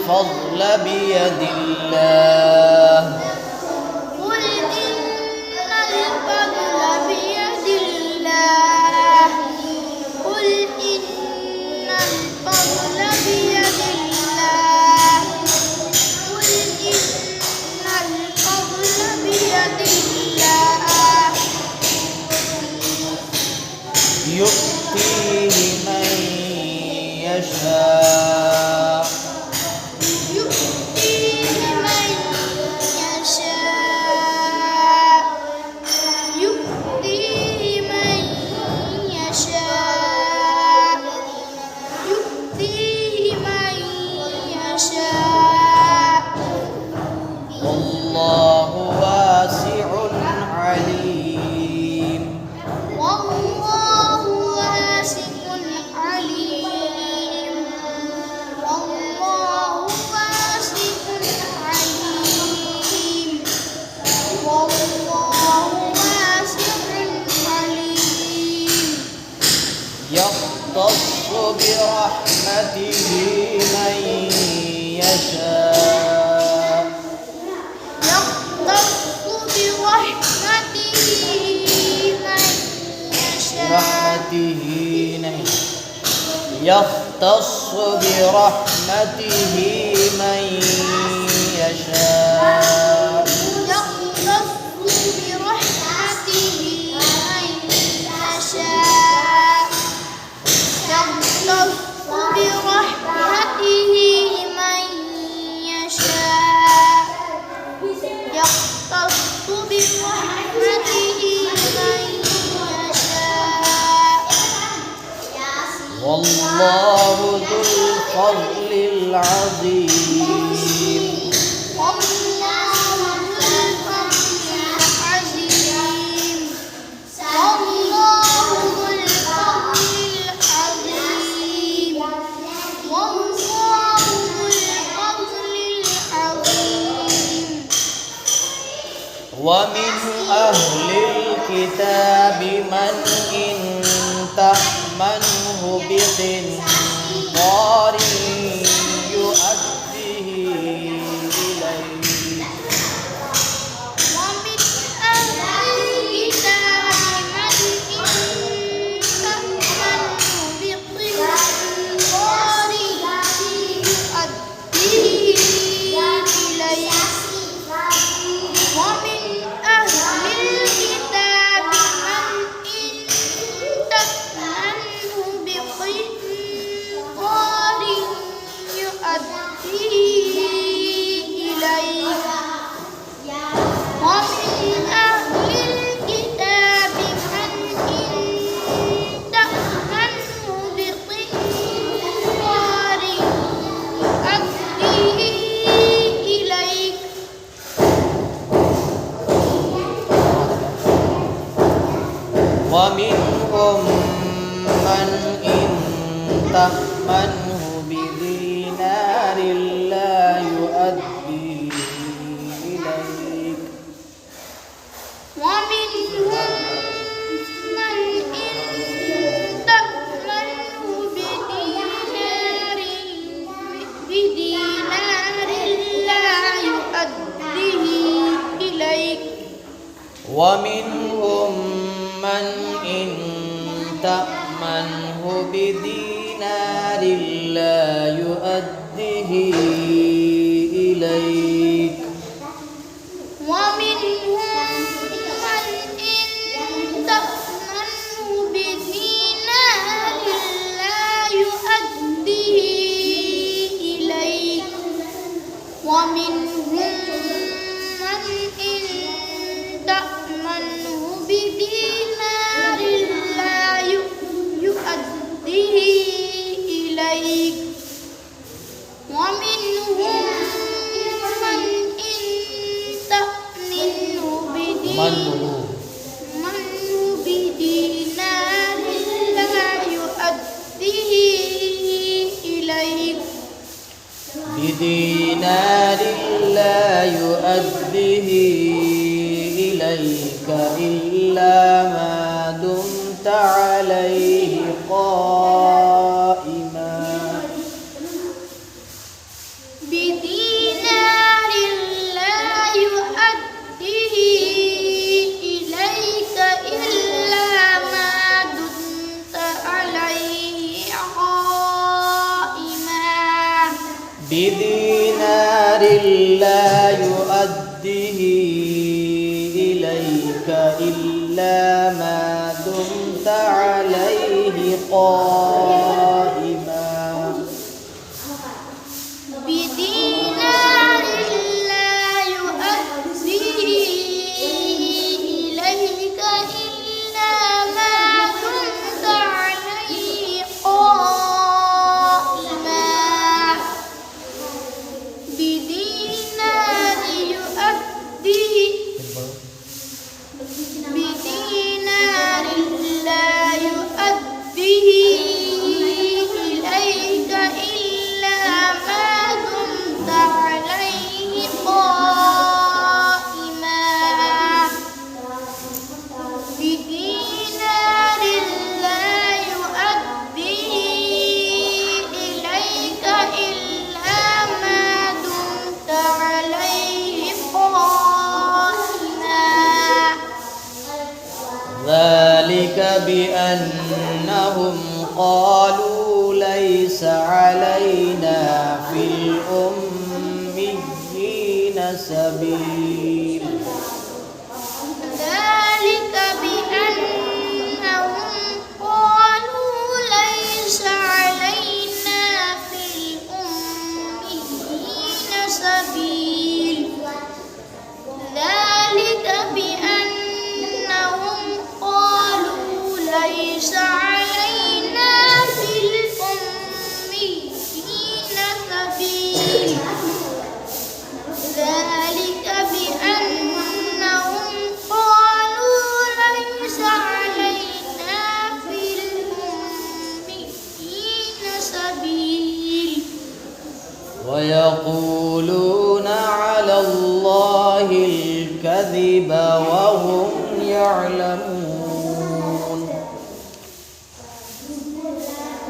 الفضل بيد الله قل إن الفضل بيد الله قل إن الفضل بيد الله قل إن الفضل بيد الله يؤتيه من يشاء يؤتيه من يشاء يؤتيه من يشاء يؤتيه من يشاء والله واسع عليم والله واسع عليم والله واسع عليم والله واسع عليم يختص برحمته من يشاء يختص برحمته من يشاء يختص برحمته من يشاء يختص برحمته من يشاء يختص برحمته من يشاء يختص برحمته من يشاء والله ذو الفضل العظيم والله ذو الفضل العظيم والله ذو الفضل العظيم والله ذو الفضل العظيم ومن أهل الكتاب من إن تأمنه بقنطار يؤديه إليك ومن أهل الكتاب من إن تأمنه بقنطار يؤديه إليك ومن أهل الكتاب من إن تأمنه بقنطار يؤديه إليك ومن أهل الكتاب من إن تأمنه بقنطار يؤديه إليك ومنهم من إن تأمنه بدينار لا يؤديه إليك ومنهم من إن تأمنه بدينار لا يؤديه إليك ومنهم من إن تأمنه بدينار لا يؤديه إليك ومنهم من إن تأمنه بدينار لا يؤديه إليك ومنهم من إن تأمنه بدينار لا يؤديه إليك ومنهم من إن تأمنه بدينار لا يؤديه إليك بدينار لا يؤديه إليك إلا ما دمت عليه قائما يؤديه إليك إلا ما دمت عليه قائما بدينار لا يؤديه إليك إلا ما دمت عليه قائما بدينار لا يؤديه إليك إلا ما دمت عليه قائما بدينار لا يؤديه إليك إلا ما دمت عليه قائما ذلك بأنهم قالوا ليس علينا في الأميين سبيل ذلك بأنهم قالوا ليس علينا في الأميين سبيل ذلك بأنهم قالوا ليس علينا في الأميين سبيل ذلك بأنهم قالوا ليس علينا في الأميين سبيل ويقولون على الله الكذب وهم يعلمون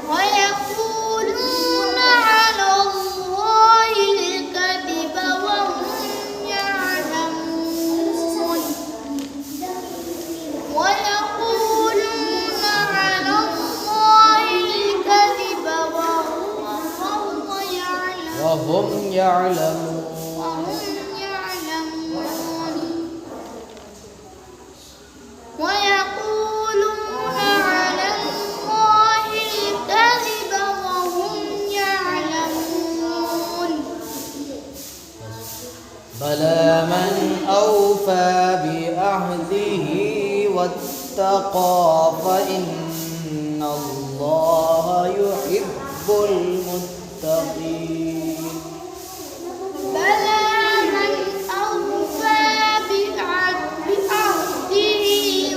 ويقولون على الله الكذب وهم يعلمون ويقولون على الله الكذب وهم يعلمون ويقولون على الله الكذب وهم يعلمون بلى من أوفى بعهده واتقى فإن الله يحب المتقين بلى من أوفى بعهده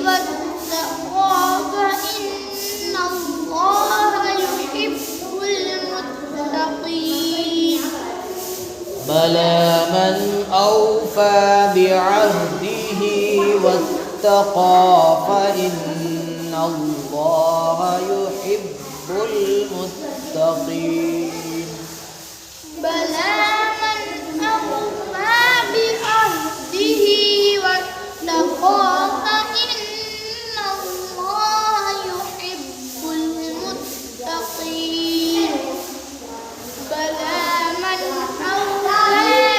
واتقى فإن الله يحب المتقين بلى من أوفى بعهده واتقى فإن الله يحب المتقين بلى